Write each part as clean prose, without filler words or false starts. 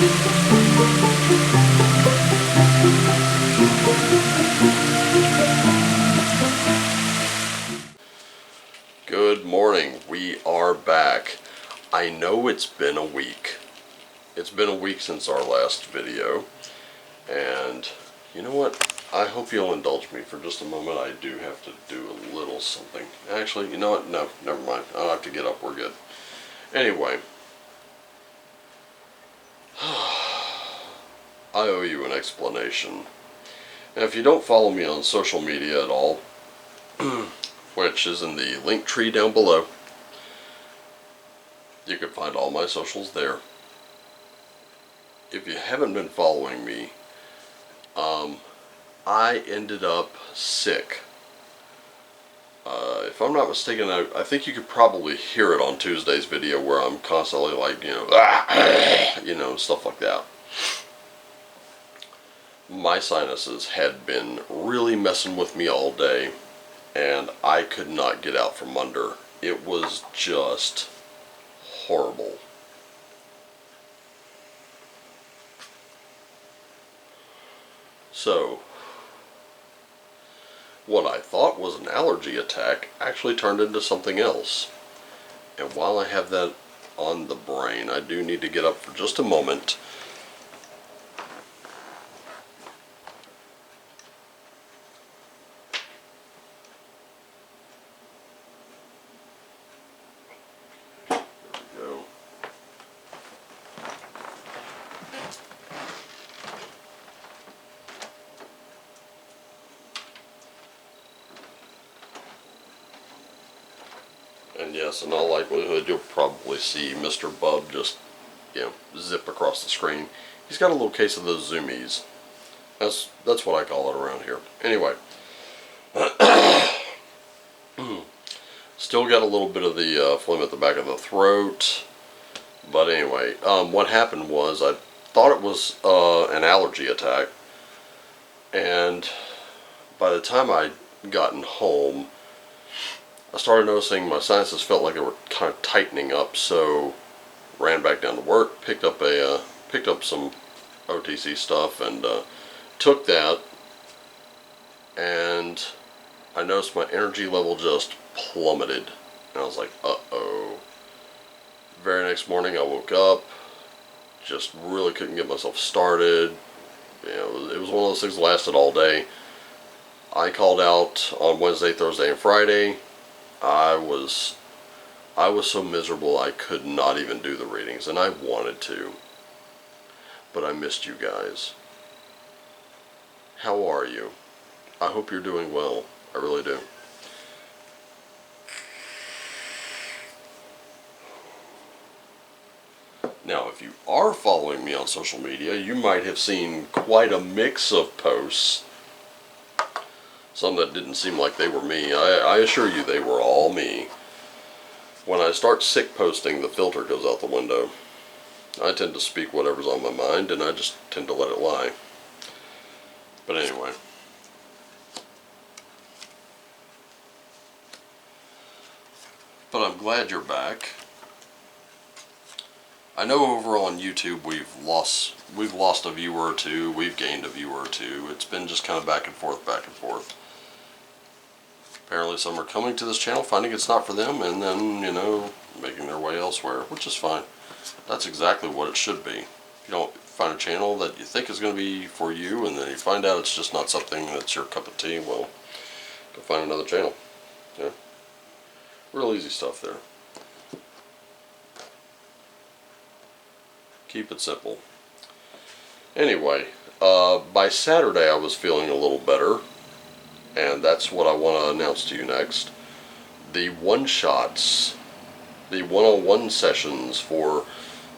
Good morning. We are back. I know it's been a week. It's been a week since our last video. And you know what? I hope you'll indulge me for just a moment. I do have to do a little something. Actually, you know what? No, never mind. I don't have to get up. We're good. Anyway. I owe you an explanation. Now, if you don't follow me on social media at all, which is in the link tree down below, you can find all my socials there. If you haven't been following me, I ended up sick. If I'm not mistaken, I think you could probably hear it on Tuesday's video where I'm constantly like, stuff like that. My sinuses had been really messing with me all day, and I could not get out from under. It was just horrible. So, what I thought was an allergy attack actually turned into something else. And while I have that on the brain, I do need to get up for just a moment. And yes, in all likelihood, you'll probably see Mr. Bub just, zip across the screen. He's got a little case of those zoomies. That's what I call it around here. Anyway. Still got a little bit of the phlegm at the back of the throat. But anyway, what happened was I thought it was an allergy attack. And by the time I'd gotten home, I started noticing my sinuses felt like they were kind of tightening up, so ran back down to work, picked up some OTC stuff, and took that, and I noticed my energy level just plummeted, and I was like, uh-oh. Very next morning I woke up, just really couldn't get myself started. It was one of those things that lasted all day. I called out on Wednesday, Thursday, and Friday. I was so miserable I could not even do the readings, and I wanted to, but I missed you guys. How are you? I hope you're doing well. I really do. Now, if you are following me on social media, you might have seen quite a mix of posts. Some that didn't seem like they were me. I assure you they were all me. When I start sick posting, the filter goes out the window. I tend to speak whatever's on my mind, and I just tend to let it lie. But anyway. But I'm glad you're back. I know over on YouTube we've lost a viewer or two, we've gained a viewer or two. It's been just kind of back and forth, back and forth. Apparently some are coming to this channel, finding it's not for them, and then, making their way elsewhere, which is fine. That's exactly what it should be. If you don't find a channel that you think is going to be for you, and then you find out it's just not something that's your cup of tea, well, go find another channel. Yeah. Real easy stuff there. Keep it simple. Anyway, by Saturday I was feeling a little better. And that's what I want to announce to you next. The one-shots, the one-on-one sessions for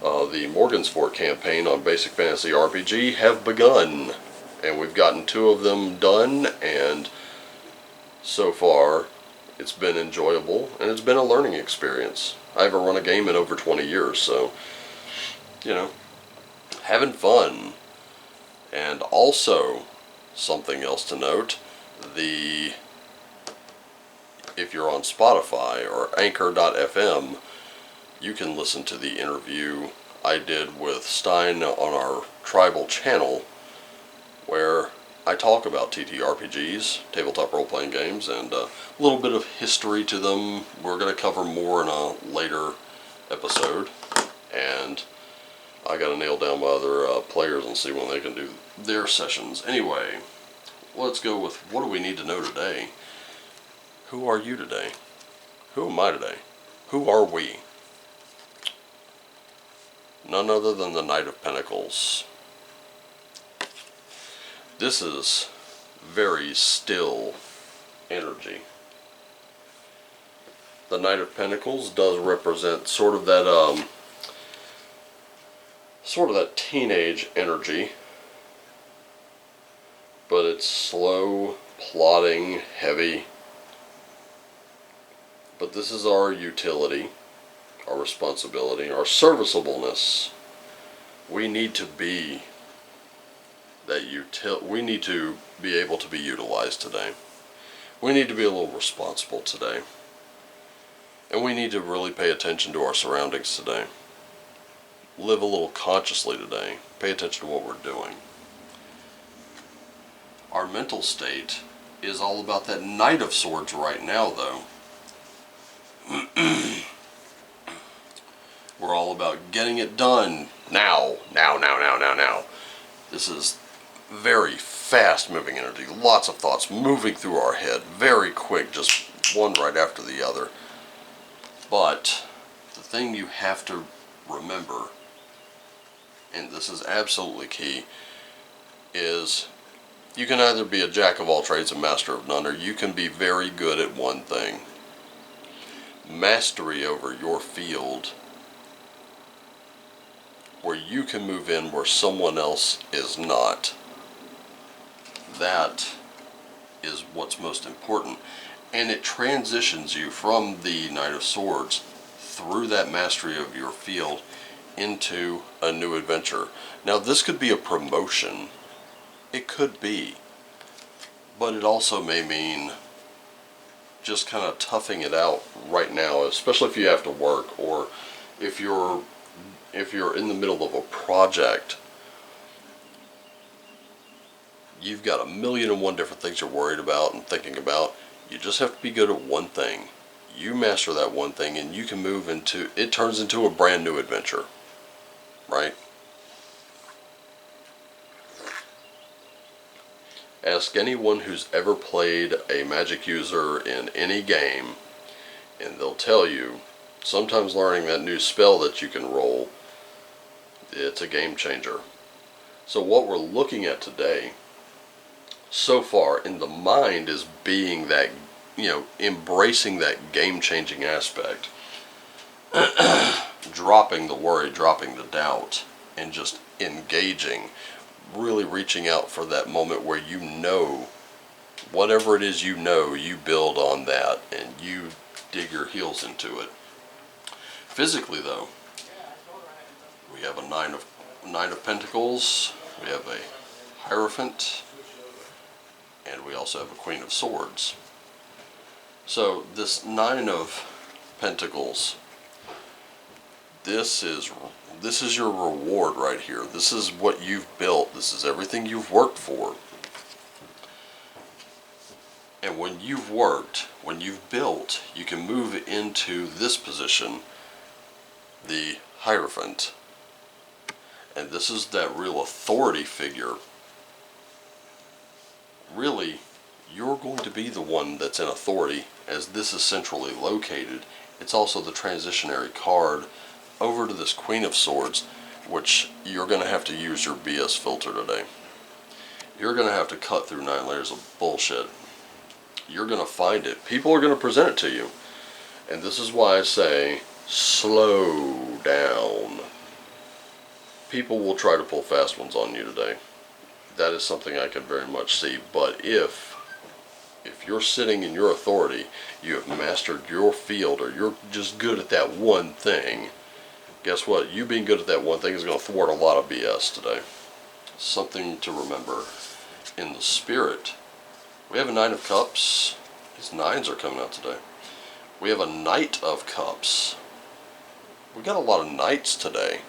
the Morgan's Fort campaign on Basic Fantasy RPG have begun. And we've gotten 2 of them done, and so far it's been enjoyable, and it's been a learning experience. I haven't run a game in over 20 years, so, having fun. And also, something else to note, if you're on Spotify or Anchor.fm, you can listen to the interview I did with Stein on our tribal channel, where I talk about TTRPGs, tabletop role-playing games, and a little bit of history to them. We're going to cover more in a later episode, and I got to nail down my other players and see when they can do their sessions. Anyway, let's go with what do we need to know today. Who are you today? Who am I today? Who are we? None other than the Knight of Pentacles. This is very still energy. The Knight of Pentacles does represent sort of that teenage energy, but it's slow, plodding, heavy. But this is our utility, our responsibility, our serviceableness. We need to be we need to be able to be utilized today. We need to be a little responsible today. And we need to really pay attention to our surroundings today. Live a little consciously today. Pay attention to what we're doing. Our mental state is all about that Knight of Swords right now, though. We're all about getting it done now. Now. This is very fast moving energy. Lots of thoughts moving through our head. Very quick, just one right after the other. But the thing you have to remember, and this is absolutely key, is you can either be a jack of all trades and master of none, or you can be very good at one thing. Mastery over your field, where you can move in where someone else is not. That is what's most important. And it transitions you from the Knight of Swords through that mastery of your field into a new adventure. Now, this could be a promotion. It could be. But it also may mean just kind of toughing it out right now, especially if you have to work, or if you're in the middle of a project. You've got 1,000,001 different things you're worried about and thinking about. You just have to be good at one thing. You master that one thing and you can move into, it turns into a brand new adventure. Right? Ask anyone who's ever played a magic user in any game, and they'll tell you, sometimes learning that new spell that you can roll, it's a game changer. So what we're looking at today, so far in the mind, is being that, embracing that game-changing aspect. Dropping the worry, dropping the doubt, and just engaging. Really reaching out for that moment where you know, whatever it is you build on that, and you dig your heels into it. Physically, though, we have a Nine of Pentacles, we have a Hierophant, and we also have a Queen of Swords. So this Nine of Pentacles, this is your reward right here. This is what you've built. This is everything you've worked for. And when you've worked, when you've built, you can move into this position, the Hierophant. And this is that real authority figure. Really, you're going to be the one that's in authority, as this is centrally located. It's also the transitionary card over to this Queen of Swords, which you're going to have to use your BS filter today. You're going to have to cut through 9 layers of bullshit. You're going to find it. People are going to present it to you. And this is why I say, slow down. People will try to pull fast ones on you today. That is something I can very much see. But if you're sitting in your authority, you have mastered your field, or you're just good at that one thing, guess what? You being good at that one thing is going to thwart a lot of BS today. Something to remember in the spirit. We have a Nine of Cups. These nines are coming out today. We have a Knight of Cups. We got a lot of knights today.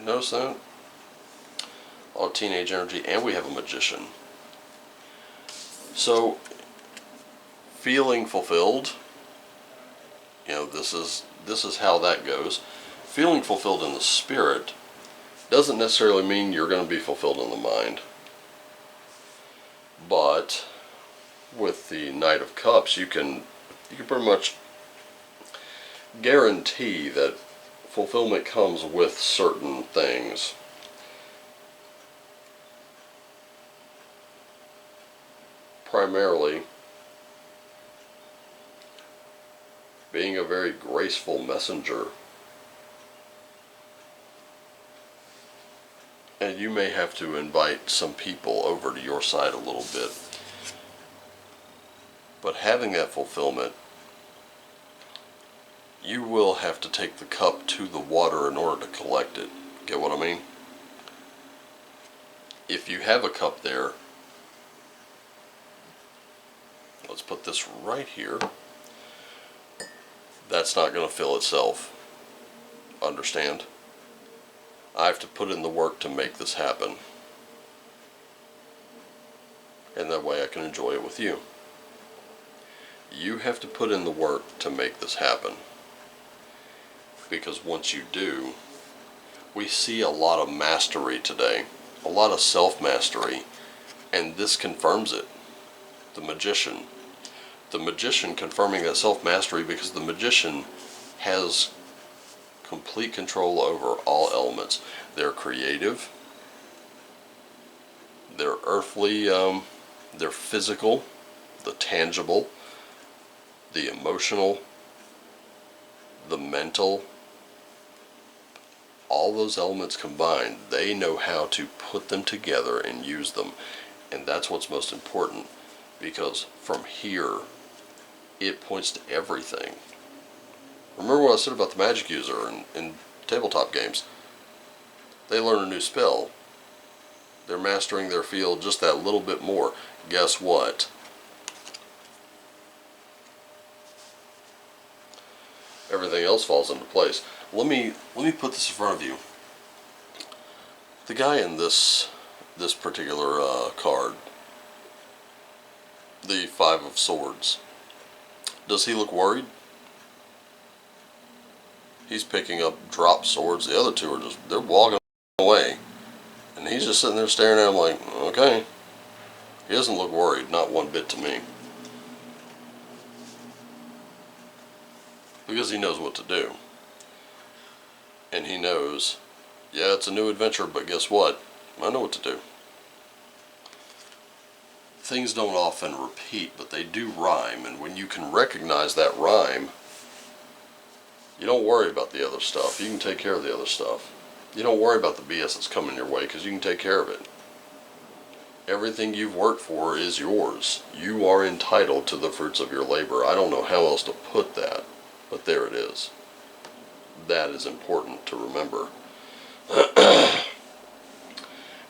Notice that? All teenage energy, and we have a magician. So, feeling fulfilled, this is how that goes. Feeling fulfilled in the spirit doesn't necessarily mean you're going to be fulfilled in the mind. But with the Knight of Cups, you can pretty much guarantee that fulfillment comes with certain things. Primarily, being a very graceful messenger. And you may have to invite some people over to your side a little bit. But having that fulfillment, you will have to take the cup to the water in order to collect it. Get what I mean? If you have a cup there, let's put this right here, that's not going to fill itself. Understand? I have to put in the work to make this happen. And that way I can enjoy it with you. You have to put in the work to make this happen. Because once you do, we see a lot of mastery today. A lot of self-mastery. And this confirms it. The magician. The magician confirming that self-mastery, because the magician has complete control over all elements. They're creative, they're earthly, they're physical, the tangible, the emotional, the mental, all those elements combined. They know how to put them together and use them. And that's what's most important, because from here, it points to everything. Remember what I said about the magic user in tabletop games? They learn a new spell. They're mastering their field just that little bit more. Guess what? Everything else falls into place. Let me put this in front of you. The guy in this particular card, the Five of Swords, does he look worried? He's picking up drop swords. The other two are they're walking away. And he's just sitting there staring at him like, okay. He doesn't look worried, not one bit to me. Because he knows what to do. And he knows, yeah, it's a new adventure, but guess what? I know what to do. Things don't often repeat, but they do rhyme. And when you can recognize that rhyme, you don't worry about the other stuff. You can take care of the other stuff. You don't worry about the BS that's coming your way, because you can take care of it. Everything you've worked for is yours. You are entitled to the fruits of your labor. I don't know how else to put that, but there it is. That is important to remember.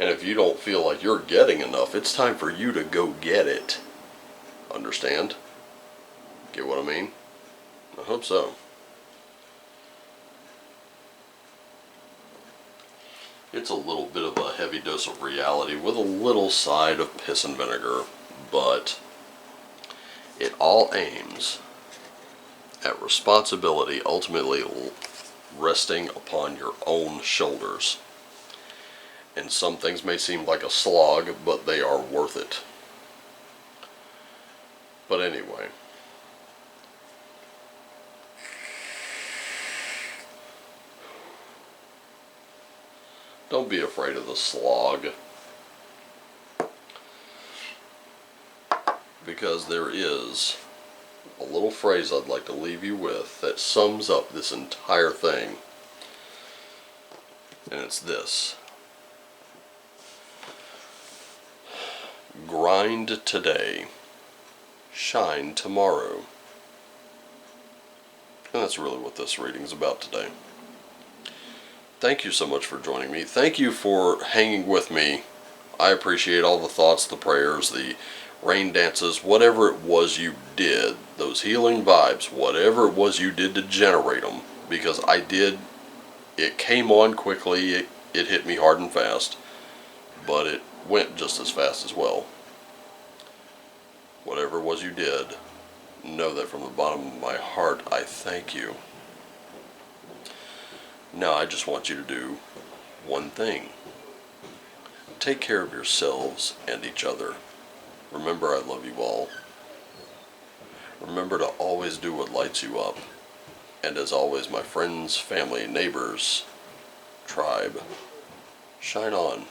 And if you don't feel like you're getting enough, it's time for you to go get it. Understand? Get what I mean? I hope so. It's a little bit of a heavy dose of reality with a little side of piss and vinegar, but it all aims at responsibility ultimately resting upon your own shoulders. And some things may seem like a slog, but they are worth it. But anyway, don't be afraid of the slog, because there is a little phrase I'd like to leave you with that sums up this entire thing, and it's this: grind today, shine tomorrow. And that's really what this reading's about today. Thank you so much for joining me. Thank you for hanging with me. I appreciate all the thoughts, the prayers, the rain dances, whatever it was you did, those healing vibes, whatever it was you did to generate them, because I did. It came on quickly. it hit me hard and fast, but it went just as fast as well. Whatever it was you did, know that from the bottom of my heart, I thank you. Now I just want you to do one thing. Take care of yourselves and each other. Remember, I love you all. Remember to always do what lights you up. And as always, my friends, family, neighbors, tribe, shine on.